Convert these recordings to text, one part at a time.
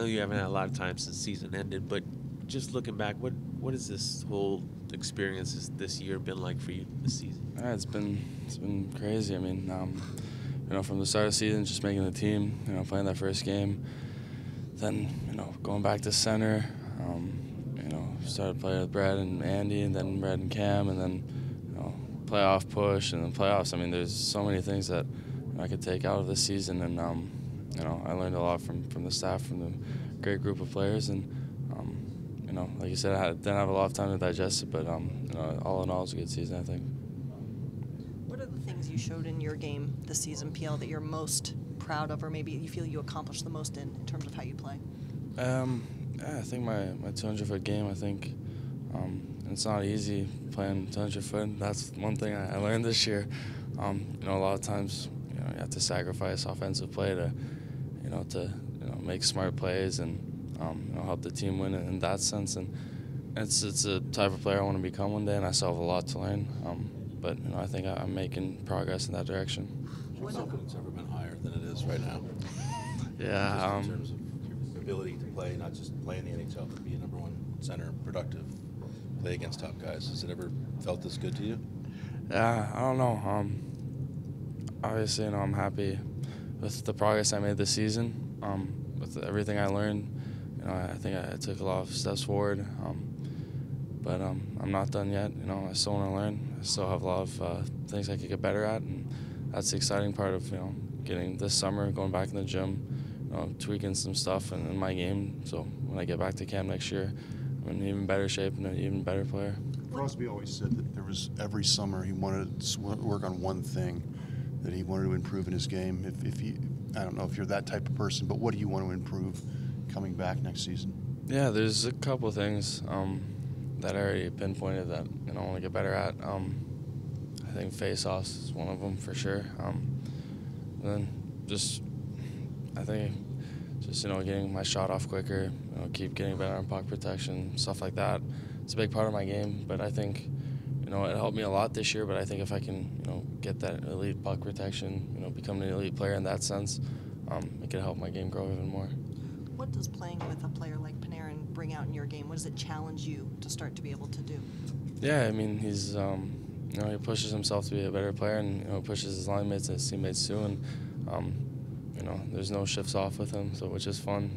know you haven't had a lot of time since the season ended, but just looking back, what has this whole experience this year been like for you this season? Yeah, it's been crazy. I mean, from the start of the season, just making the team, playing that first game, then going back to center, started playing with Brad and Andy, and then Brad and Cam, and then playoff push, and then playoffs. I mean, there's so many things that I could take out of this season, and I learned a lot from the staff, from the great group of players, and like you said, I didn't have a lot of time to digest it, but all in all, it's a good season, I think. What are the things you showed in your game this season, PL, that you're most proud of, or maybe you feel you accomplished the most in terms of how you play? I think my 200-foot game, I think it's not easy playing 200-foot. That's one thing I learned this year. A lot of times, you have to sacrifice offensive play to make smart plays and help the team win in that sense. And it's a type of player I want to become one day, and I still have a lot to learn. But I think I'm making progress in that direction. Your confidence ever been higher than it is right now? Yeah. Just in terms of your ability to play, not just play in the NHL, but be a number one center, productive, play against top guys. Has it ever felt this good to you? Yeah, I don't know. Obviously, I'm happy with the progress I made this season. With everything I learned, I think I took a lot of steps forward. But I'm not done yet. I still want to learn. I still have a lot of things I could get better at, and that's the exciting part of getting this summer, going back in the gym, tweaking some stuff in my game. So when I get back to camp next year, I'm in even better shape and an even better player. Crosby always said that there was every summer he wanted to work on one thing, that he wanted to improve in his game. I don't know if you're that type of person, but what do you want to improve coming back next season? Yeah, there's a couple of things that I already pinpointed that I want to get better at. I think face-offs is one of them for sure. And then I think getting my shot off quicker, keep getting better on puck protection, stuff like that. It's a big part of my game, but I think it helped me a lot this year. But I think if I can get that elite puck protection, become an elite player in that sense, it could help my game grow even more. What does playing with a player like Panarin bring out in your game? What does it challenge you to start to be able to do? Yeah, I mean, he's he pushes himself to be a better player, and pushes his line mates and his teammates too, and there's no shifts off with him, so which is fun.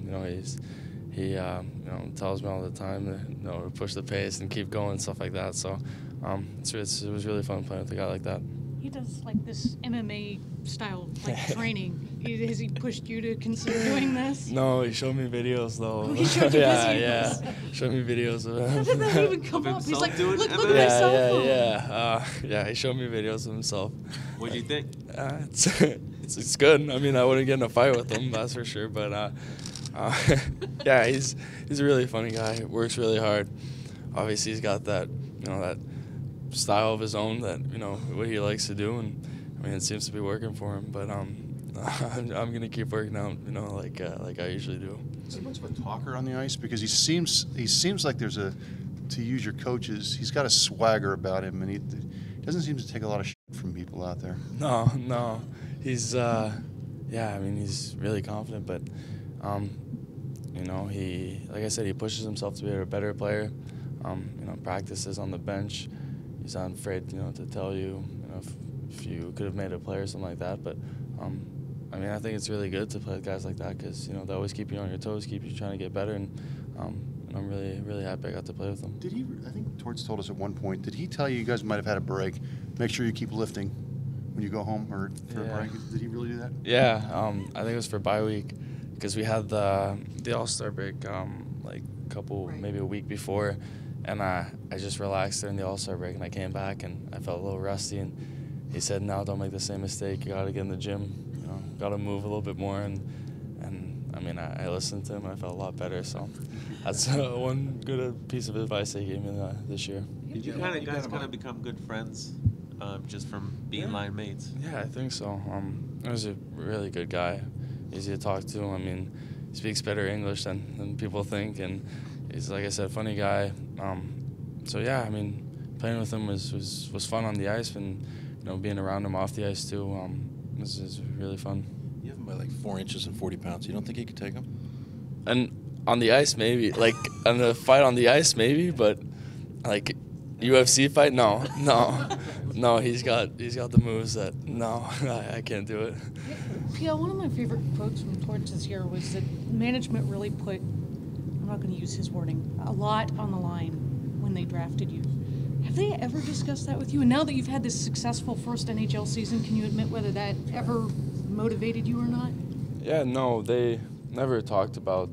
He tells me all the time to push the pace and keep going, stuff like that. So it was really fun playing with a guy like that. He does this MMA style training. Has he pushed you to consider doing this? No, he showed me videos though. Oh, he showed you videos? Yeah, showed me videos of him. How did that even come up? He's like, look at my yeah, cell phone. Yeah, he showed me videos of himself. What do you think? It's good. I mean, I wouldn't get in a fight with him, that's for sure. But yeah, he's a really funny guy. Works really hard. Obviously, he's got that that style of his own, that what he likes to do, and I mean, it seems to be working for him. But I'm gonna keep working out, like I usually do. Is he much of a talker on the ice? Because he seems like there's to use your coaches, he's got a swagger about him, and he doesn't seem to take a lot of shit from people out there. No, he's I mean, he's really confident, but he, like I said, he pushes himself to be a better player. Practices on the bench. He's not afraid, to tell you, if you could have made a play or something like that. But I mean, I think it's really good to play with guys like that, because they always keep you on your toes, keep you trying to get better, and I'm really, really happy I got to play with him. Did he? I think Torts told us at one point. Did he tell you guys might have had a break? Make sure you keep lifting when you go home or for a break. Did he really do that? Yeah, I think it was for bye week, because we had the All-Star break maybe a week before, and I just relaxed during the All-Star break, and I came back and I felt a little rusty, and he said, "No, don't make the same mistake. You got to get in the gym. Got to move a little bit more." And I mean, I listened to him. I felt a lot better. So that's one good piece of advice he gave me this year. Did you guys become good friends just from being line mates? Yeah, I think so. He was a really good guy, easy to talk to. I mean, he speaks better English than people think, and he's, like I said, a funny guy. So yeah, I mean, playing with him was fun on the ice, and being around him off the ice too was really fun. You have him by 4 inches and 40 pounds. You don't think he could take him? and on the ice maybe, like on a fight on the ice maybe, but like UFC fight, no. He's got the moves that no, I can't do it. Pierre, one of my favorite quotes from Torch this year was that management really put, I'm not going to use his wording, a lot on the line when they drafted you. Have they ever discussed that with you? And now that you've had this successful first NHL season, can you admit whether that ever motivated you or not? Yeah, no, they never talked about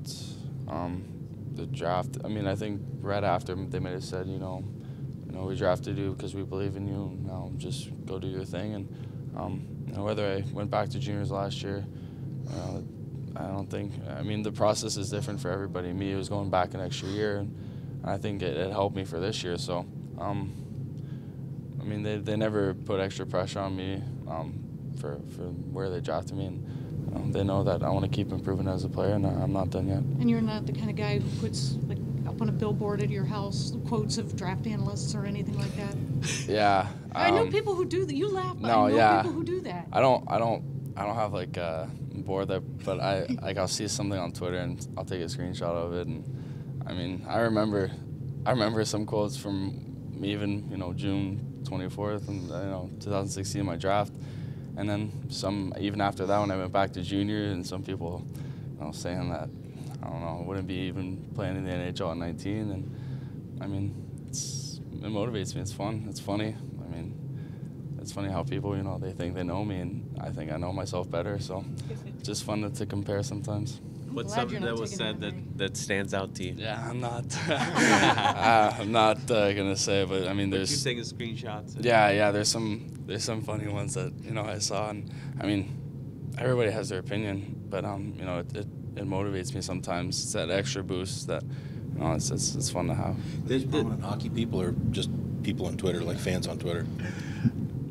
the draft. I mean, I think right after they might have said, we drafted you because we believe in you. Now just go do your thing. And whether I went back to juniors last year, I don't think. I mean, the process is different for everybody. Me, it was going back an extra year, and I think it helped me for this year. So, I mean, they never put extra pressure on me for where they drafted me, and they know that I want to keep improving as a player, and I'm not done yet. And you're not the kind of guy who puts like up on a billboard at your house quotes of draft analysts or anything like that. Yeah. I know people who do that. You laugh, but No, I know yeah. people who do that. I don't have like a board that, but I'll see something on Twitter and I'll take a screenshot of it. And I mean, I remember some quotes from even June 24th and 2016 my draft, and then some even after that when I went back to junior, and some people saying that I don't know, wouldn't be even playing in the NHL at 19, and I mean it motivates me. It's fun. It's funny. I mean, it's funny how people, they think they know me, and I think I know myself better. So it's just fun to compare sometimes. What's glad something you're not that was taking said that that stands out to you? Yeah, I'm not. I'm not gonna say, but I mean, But there's. you're taking screenshots. Yeah. There's some funny ones that I saw, and I mean, everybody has their opinion, but it motivates me sometimes. It's that extra boost that it's fun to have. There's prominent hockey people or just people on Twitter, like fans on Twitter?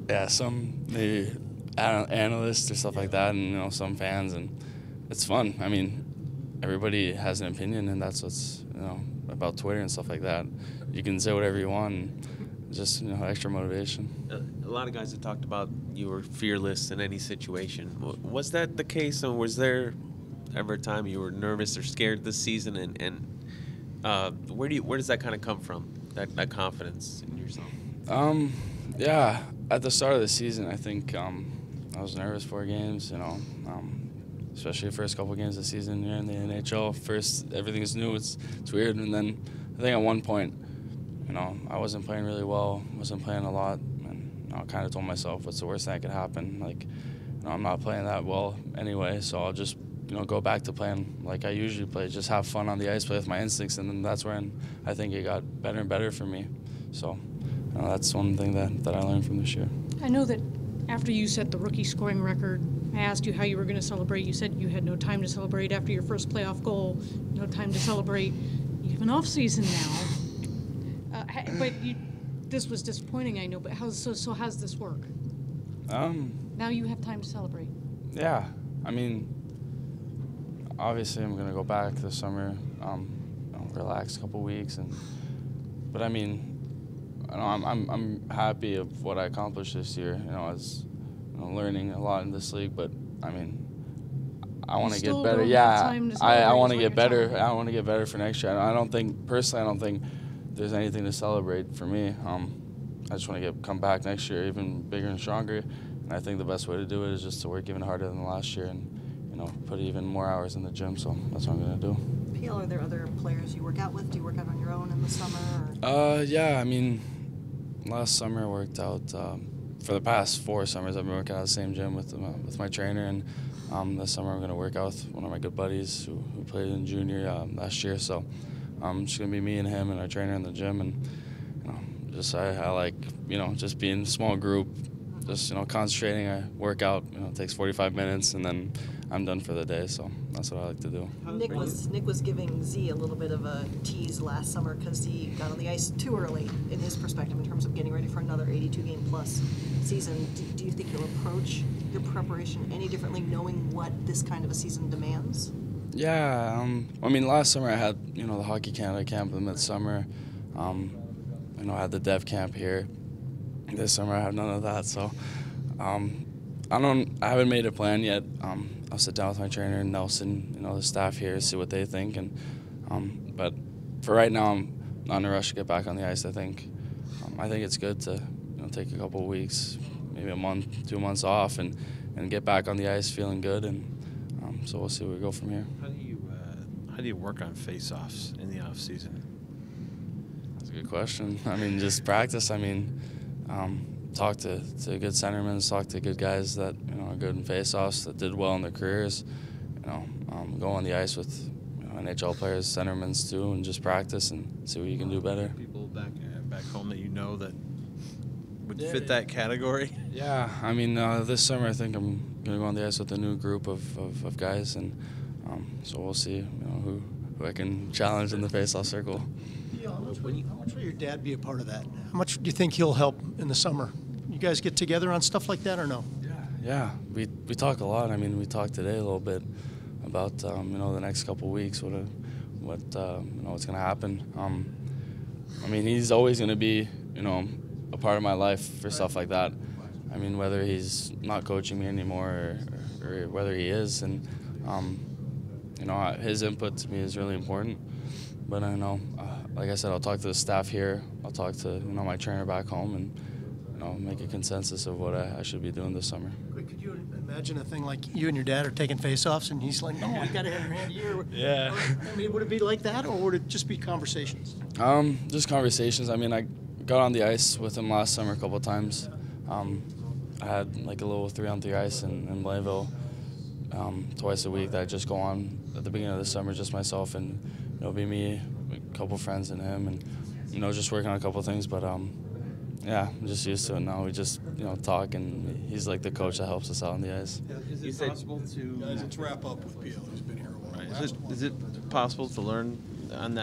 Yeah, some maybe analysts or stuff like that, and some fans, and it's fun. I mean, everybody has an opinion, and that's what's about Twitter and stuff like that. You can say whatever you want, and just extra motivation. A lot of guys have talked about you were fearless in any situation. Was that the case, and was there ever a time you were nervous or scared this season? And where does that kind of come from? That confidence in yourself? Yeah, at the start of the season, I think I was nervous for games. Especially the first couple games of the season. You're in the NHL. First, everything's new. It's weird, and then I think at one point, I wasn't playing really well. Wasn't playing a lot, and I kind of told myself, "What's the worst that could happen? Like, I'm not playing that well anyway, so I'll just." Go back to playing like I usually play, just have fun on the ice, play with my instincts, and then that's when I think it got better and better for me. So that's one thing that I learned from this year. I know that after you set the rookie scoring record, I asked you how you were going to celebrate. You said you had no time to celebrate after your first playoff goal, no time to celebrate. You have an off season now, but this was disappointing, I know. But how's this work? Now you have time to celebrate. Yeah, I mean. Obviously, I'm gonna go back this summer, relax a couple weeks, but I mean, I'm happy of what I accomplished this year. As learning a lot in this league, but I mean, I want to get better. Yeah, I want to get better. I want to get better for next year. I don't think there's anything to celebrate for me. I just want to come back next year even bigger and stronger, and I think the best way to do it is just to work even harder than last year and. Put even more hours in the gym, so that's what I'm going to do. PL, are there other players you work out with? Do you work out on your own in the summer? Or? Yeah, I mean, last summer I worked out, for the past 4 summers I've been working out at the same gym with my trainer, and this summer I'm going to work out with one of my good buddies who played in junior last year, so it's going to be me and him and our trainer in the gym, and I like, just being in a small group, just, concentrating. I work out, it takes 45 minutes, and then I'm done for the day, so that's what I like to do. Nick was giving Z a little bit of a tease last summer because he got on the ice too early in his perspective in terms of getting ready for another 82-game plus season. Do you think you'll approach your preparation any differently knowing what this kind of a season demands? Yeah, I mean, last summer I had, the Hockey Canada camp in midsummer. I had the dev camp here. This summer I have none of that, so I haven't made a plan yet. I'll sit down with my trainer, Nelson, the staff here, see what they think. And but for right now, I'm not in a rush to get back on the ice. I think it's good to take a couple of weeks, maybe a month, 2 months off, and get back on the ice feeling good. And so we'll see where we go from here. How do you work on face-offs in the off season? That's a good question. I mean, just practice. Talk to good centermen, talk to good guys that are good in face-offs, that did well in their careers. Go on the ice with NHL players, centermen too, and just practice and see what you can do better. People back home that that would fit that category. Yeah, this summer I think I'm going to go on the ice with a new group of guys, and so we'll see who I can challenge in the face-off circle. Yeah, how much will your dad be a part of that? How much do you think he'll help in the summer? You guys get together on stuff like that or no? Yeah, we talk a lot. We talked today a little bit about the next couple of weeks, what's going to happen. He's always going to be a part of my life for stuff like that. Whether he's not coaching me anymore or whether he is, and his input to me is really important. But I know, like I said, I'll talk to the staff here. I'll talk to my trainer back home, and make a consensus of what I should be doing this summer. Could you imagine a thing like you and your dad are taking face-offs, and he's like, "No, we got to have your hand here." Yeah. Would it be like that, or would it just be conversations? Just conversations. I got on the ice with him last summer a couple of times. I had a little 3-on-3 ice in Blainville twice a week that I just go on at the beginning of the summer, just myself and be me, a couple friends and him, and just working on a couple of things. But yeah, I'm just used to it now. We just talk, and he's like the coach that helps us out on the ice. Is it possible to? Guys, let's wrap up with Pierre, who's been here a while. Right. Is it possible to learn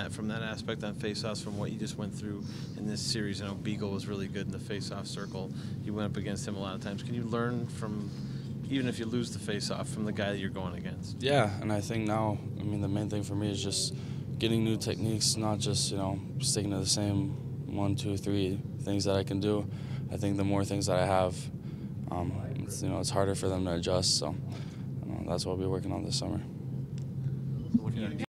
from that aspect on face-offs from what you just went through in this series? I know Beagle was really good in the face-off circle. You went up against him a lot of times. Can you learn from, even if you lose the face-off, from the guy that you're going against? Yeah, and I think now, the main thing for me is just getting new techniques, not just sticking to the same 1, 2, 3 things that I can do. I think the more things that I have, it's harder for them to adjust. So that's what I'll be working on this summer. What do you do?